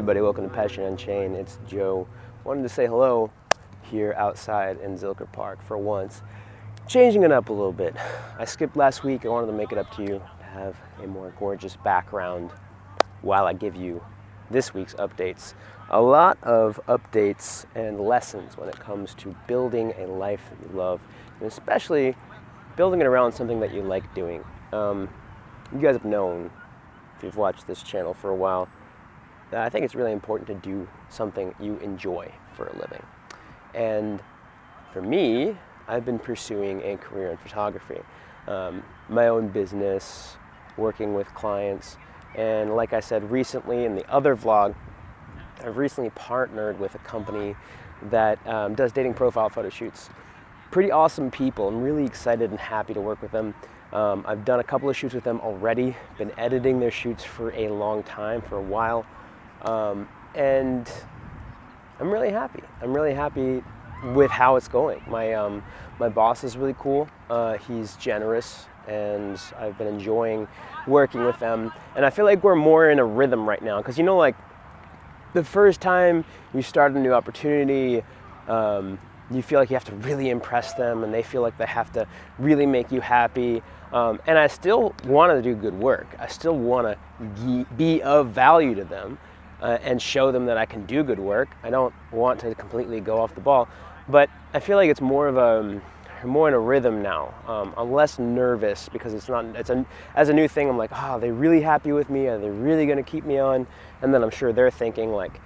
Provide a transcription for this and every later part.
everybody, welcome to Passion Unchained. It's Joe. Wanted to say hello here outside in Zilker Park for once. Changing it up a little bit. I skipped last week. I wanted to make it up to you to have a more gorgeous background while I give you this week's updates. A lot of updates and lessons when it comes to building a life that you love, and especially building it around something that you like doing. You guys have known, if you've watched this channel for a while, that I think it's really important to do something you enjoy for a living. And for me, I've been pursuing a career in photography, my own business, working with clients, and like I said recently in the other vlog, I've recently partnered with a company that does dating profile photo shoots. Pretty awesome people. I'm really excited and happy to work with them. I've done a couple of shoots with them already, been editing their shoots for a long time, for a while, and I'm really happy. I'm really happy with how it's going. My boss is really cool. He's generous, and I've been enjoying working with them. And I feel like we're more in a rhythm right now, because like the first time you start a new opportunity, you feel like you have to really impress them, and they feel like they have to really make you happy. And I still want to do good work. I still want to be of value to them and show them that I can do good work. I don't want to completely go off the ball, but I feel like it's more in a rhythm now. I'm less nervous because as a new thing, I'm like, are they really happy with me? Are they really going to keep me on? And then I'm sure they're thinking like,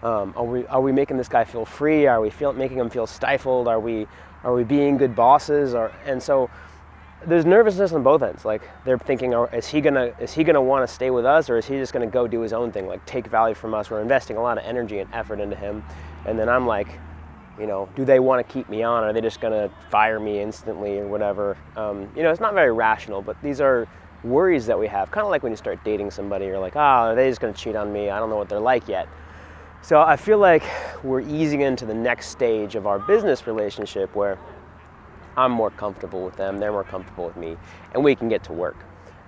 are we making this guy feel free? Are we making him feel stifled? Are we being good bosses? And so there's nervousness on both ends. Like they're thinking, is he gonna want to stay with us, or is he just gonna go do his own thing? Like take value from us. We're investing a lot of energy and effort into him, and then I'm like, do they want to keep me on? Or are they just gonna fire me instantly or whatever? It's not very rational, but these are worries that we have. Kind of like when you start dating somebody, you're like, are they just gonna cheat on me? I don't know what they're like yet. So I feel like we're easing into the next stage of our business relationship where I'm more comfortable with them, they're more comfortable with me, and we can get to work.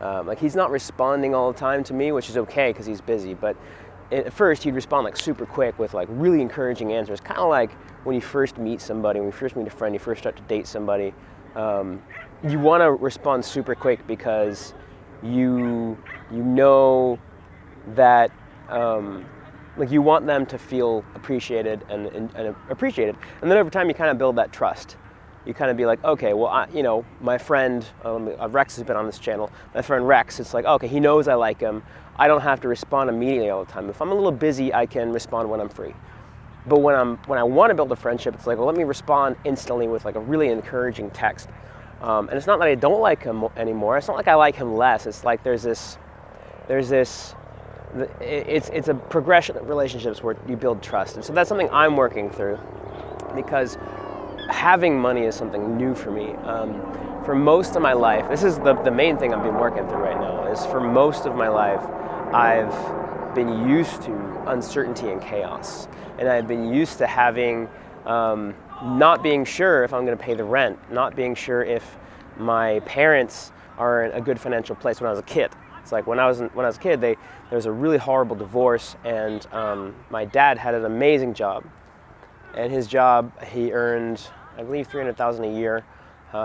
Like he's not responding all the time to me, which is okay because he's busy, but at first he'd respond like super quick with like really encouraging answers, kind of like when you first meet somebody, when you first meet a friend, you first start to date somebody, you want to respond super quick because you know that like you want them to feel appreciated and appreciated, and then over time you kind of build that trust. You kind of be like, okay, well, my friend, Rex has been on this channel, my friend Rex, it's like, okay, he knows I like him. I don't have to respond immediately all the time. If I'm a little busy, I can respond when I'm free. But when I want to build a friendship, it's like, well, let me respond instantly with like a really encouraging text. And it's not that I don't like him anymore. It's not like I like him less. It's like there's this, it's a progression of relationships where you build trust. And so that's something I'm working through, because having money is something new for me. For most of my life, this is the main thing I've been working through right now, is for most of my life, I've been used to uncertainty and chaos. And I've been used to having, not being sure if I'm going to pay the rent, not being sure if my parents are in a good financial place when I was a kid. It's like when I was a kid, there was a really horrible divorce, and my dad had an amazing job. And his job, he earned, I believe, $300,000 a year.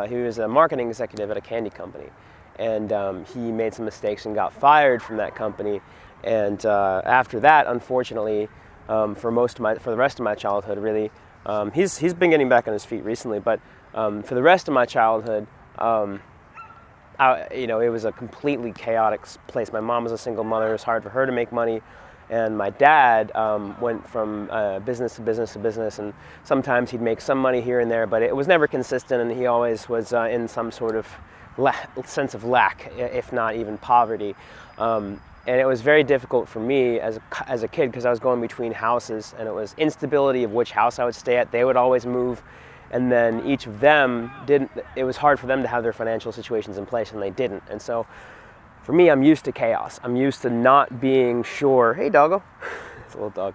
He was a marketing executive at a candy company, and he made some mistakes and got fired from that company. And after that, unfortunately, for the rest of my childhood, really, he's been getting back on his feet recently. But for the rest of my childhood, it was a completely chaotic place. My mom was a single mother. It was hard for her to make money. And my dad went from business to business to business, and sometimes he'd make some money here and there, but it was never consistent, and he always was in some sort of sense of lack, if not even poverty. And it was very difficult for me as a kid, because I was going between houses, and it was instability of which house I would stay at. They would always move, and then each of them didn't. It was hard for them to have their financial situations in place, and they didn't. And so for me, I'm used to chaos. I'm used to not being sure. Hey, doggo. It's a little dog.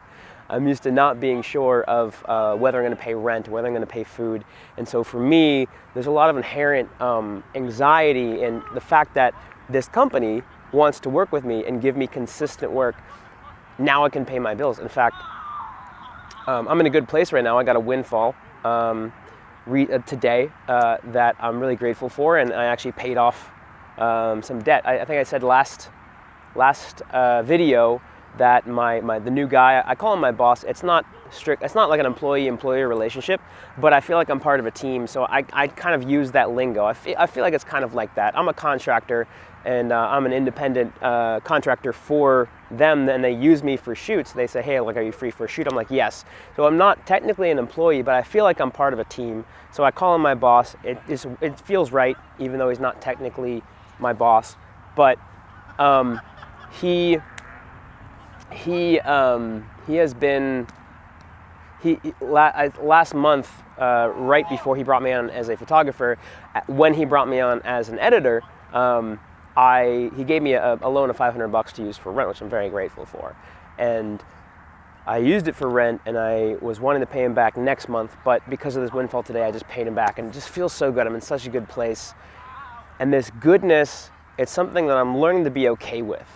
I'm used to not being sure of whether I'm going to pay rent, whether I'm going to pay food. And so for me, there's a lot of inherent anxiety in the fact that this company wants to work with me and give me consistent work. now I can pay my bills. In fact, I'm in a good place right now. I got a windfall today that I'm really grateful for, and I actually paid off some debt. I think I said last video that the new guy, I call him my boss. It's not strict. It's not like an employee-employee relationship, but I feel like I'm part of a team. So I kind of use that lingo. I feel like it's kind of like that. I'm a contractor, and I'm an independent contractor for them. And they use me for shoots. They say, hey, like, are you free for a shoot? I'm like, yes. So I'm not technically an employee, but I feel like I'm part of a team. So I call him my boss. It feels right, even though he's not technically my boss. But he has been, last month, right before he brought me on as a photographer, when he brought me on as an editor, he gave me a loan of $500 to use for rent, which I'm very grateful for. And I used it for rent, and I was wanting to pay him back next month, but because of this windfall today, I just paid him back, and it just feels so good. I'm in such a good place. And this goodness, it's something that I'm learning to be okay with.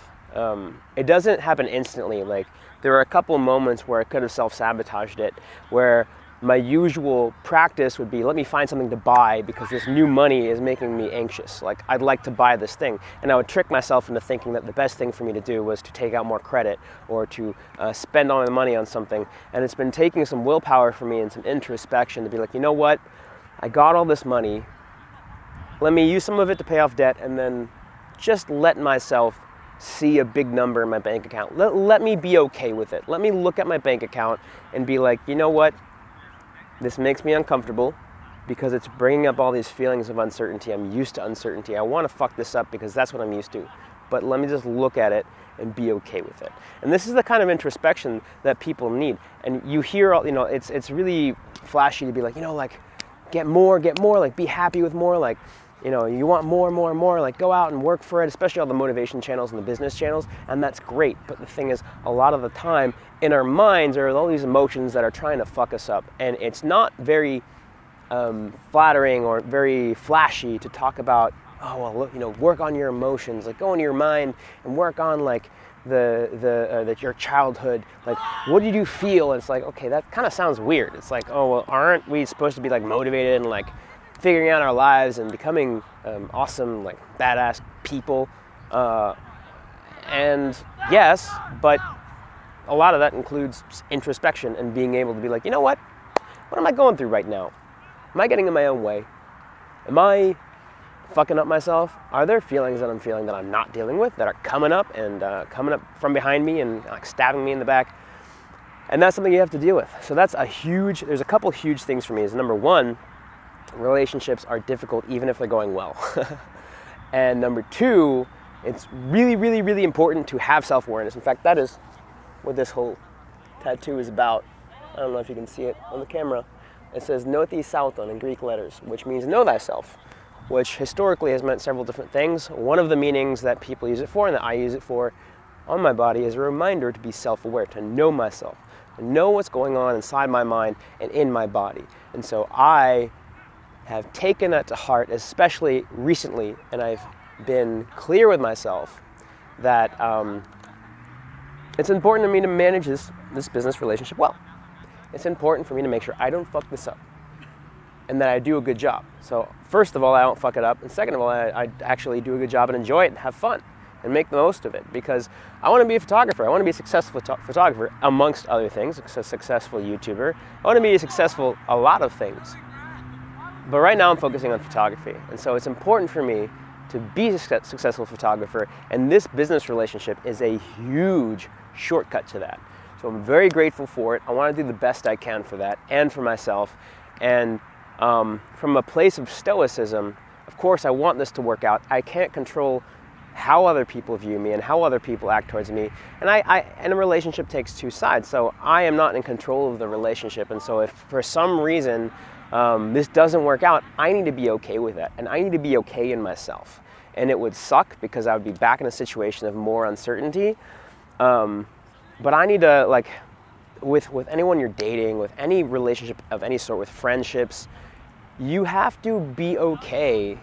It doesn't happen instantly. Like, there are a couple of moments where I could have self-sabotaged it, where my usual practice would be, let me find something to buy because this new money is making me anxious. Like, I'd like to buy this thing. And I would trick myself into thinking that the best thing for me to do was to take out more credit or to spend all my money on something. And it's been taking some willpower for me and some introspection to be like, you know what? I got all this money. Let me use some of it to pay off debt, and then just let myself see a big number in my bank account. Let me be okay with it. Let me look at my bank account and be like, you know what? This makes me uncomfortable because it's bringing up all these feelings of uncertainty. I'm used to uncertainty. I want to fuck this up because that's what I'm used to. But let me just look at it and be okay with it. And this is the kind of introspection that people need. And you hear, it's really flashy to be like, like, get more, like, be happy with more, like, you want more, like, go out and work for it, especially all the motivation channels and the business channels, and that's great. But the thing is, a lot of the time, in our minds are all these emotions that are trying to fuck us up, and it's not very flattering or very flashy to talk about, oh, well, look, work on your emotions, like, go into your mind and work on, like, your childhood, like, what did you feel? And it's like, okay, that kind of sounds weird. It's like, oh, well, aren't we supposed to be, like, motivated and, like, figuring out our lives and becoming awesome, like, badass people? And yes, but a lot of that includes introspection and being able to be like, you know what am I going through right now? Am I getting in my own way? Am I fucking up myself? Are there feelings that I'm feeling that I'm not dealing with, that are coming up from behind me and, like, stabbing me in the back? And that's something you have to deal with. So there's a couple huge things for me. Is number one, relationships are difficult even if they're going well. And number two, it's really, really, really important to have self-awareness. In fact, that is what this whole tattoo is about. I don't know if you can see it on the camera. It says "Noti Sauton" in Greek letters, which means know thyself, which historically has meant several different things. One of the meanings that people use it for, and that I use it for on my body, is a reminder to be self-aware, to know myself, to know what's going on inside my mind and in my body. And so I have taken that to heart, especially recently, and I've been clear with myself that it's important to me to manage this business relationship well. It's important for me to make sure I don't fuck this up and that I do a good job. So first of all, I don't fuck it up, and second of all, I actually do a good job and enjoy it and have fun and make the most of it, because I want to be a photographer. I want to be a successful photographer, amongst other things, a successful YouTuber. I want to be a lot of things. But right now I'm focusing on photography. And so it's important for me to be a successful photographer, and this business relationship is a huge shortcut to that. So I'm very grateful for it. I want to do the best I can for that and for myself. And from a place of stoicism, of course I want this to work out. I can't control how other people view me and how other people act towards me. And and a relationship takes two sides. So I am not in control of the relationship. And so if for some reason this doesn't work out, I need to be okay with that, and I need to be okay in myself. And it would suck because I would be back in a situation of more uncertainty. But I need to, like, with anyone you're dating, with any relationship of any sort, with friendships, you have to be okay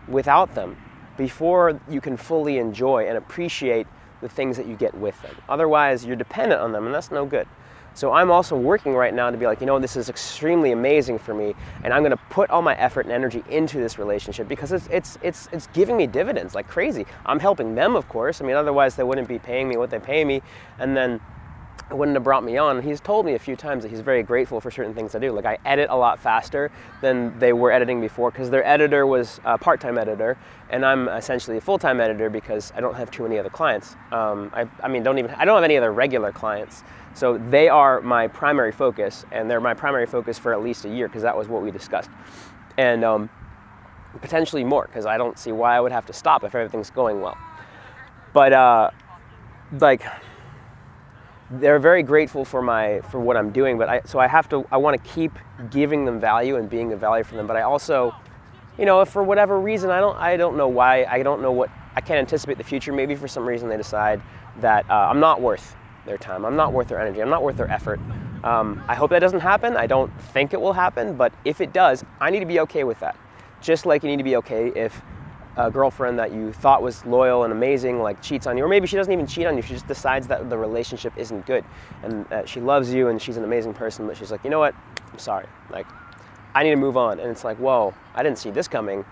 without them before you can fully enjoy and appreciate the things that you get with them. Otherwise, you're dependent on them, and that's no good. So I'm also working right now to be like, this is extremely amazing for me, and I'm going to put all my effort and energy into this relationship because it's giving me dividends like crazy. I'm helping them, of course. I mean, otherwise they wouldn't be paying me what they pay me, and then it wouldn't have brought me on. He's told me a few times that he's very grateful for certain things I do. Like, I edit a lot faster than they were editing before because their editor was a part-time editor, and I'm essentially a full-time editor because I don't have too many other clients. I don't have any other regular clients. So they are my primary focus, and they're my primary focus for at least a year because that was what we discussed. And potentially more, because I don't see why I would have to stop if everything's going well. But they're very grateful for what I'm doing, but I want to keep giving them value and being of value for them. But I also, if for whatever reason, I don't know why, I can't anticipate the future. Maybe for some reason they decide that I'm not worth their time, I'm not worth their energy, I'm not worth their effort. I hope that doesn't happen. I don't think it will happen, but if it does, I need to be okay with that. Just like you need to be okay if a girlfriend that you thought was loyal and amazing cheats on you, or maybe she doesn't even cheat on you, she just decides that the relationship isn't good, and she loves you and she's an amazing person, but she's like, you know what, I'm sorry, I need to move on. And it's like, whoa, I didn't see this coming.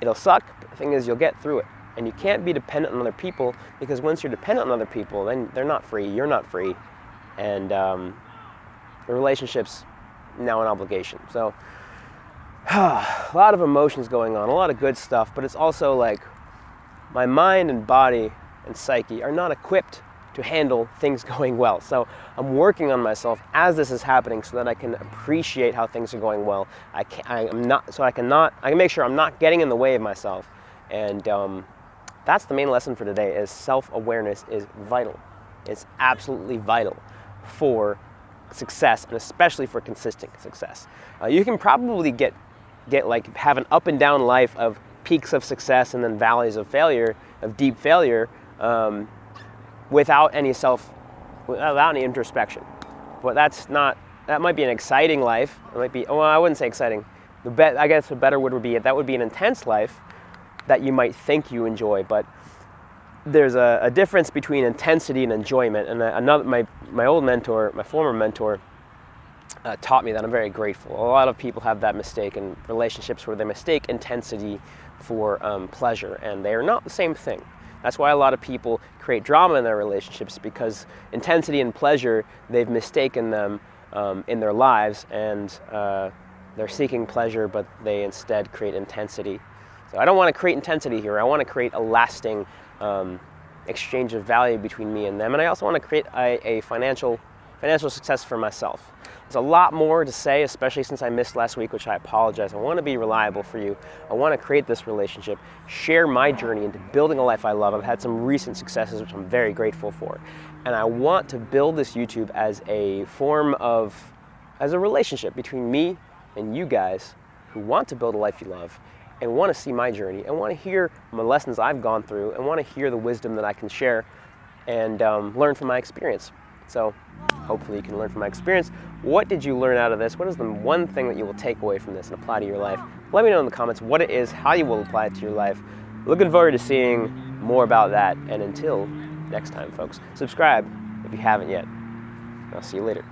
It'll suck, but the thing is, you'll get through it. And you can't be dependent on other people, because once you're dependent on other people, then they're not free, you're not free, and the relationship's now an obligation. So a lot of emotions going on, a lot of good stuff, but it's also like my mind and body and psyche are not equipped to handle things going well. So I'm working on myself as this is happening so that I can appreciate how things are going well. I can make sure I'm not getting in the way of myself. And that's the main lesson for today, is self-awareness is vital. It's absolutely vital for success, and especially for consistent success. You can probably have an up and down life of peaks of success and then valleys of failure, of deep failure, without any introspection. But that might be an exciting life. It might be, I wouldn't say exciting. I guess a better word would be, that would be an intense life that you might think you enjoy, but there's a difference between intensity and enjoyment. And my old mentor, my former mentor, taught me that. I'm very grateful. A lot of people have that mistake in relationships, where they mistake intensity for pleasure, and they are not the same thing. That's why a lot of people create drama in their relationships, because intensity and pleasure, they've mistaken them in their lives, and they're seeking pleasure, but they instead create intensity. So I don't want to create intensity here. I want to create a lasting exchange of value between me and them, and I also want to create a financial success for myself. There's a lot more to say, especially since I missed last week, which I apologize. I want to be reliable for you. I want to create this relationship, share my journey into building a life I love. I've had some recent successes, which I'm very grateful for. And I want to build this YouTube as a relationship between me and you guys who want to build a life you love and want to see my journey and want to hear my lessons I've gone through and want to hear the wisdom that I can share and learn from my experience. So hopefully you can learn from my experience. What did you learn out of this? What is the one thing that you will take away from this and apply to your life? Let me know in the comments what it is, how you will apply it to your life. Looking forward to seeing more about that. And until next time, folks, subscribe if you haven't yet. I'll see you later.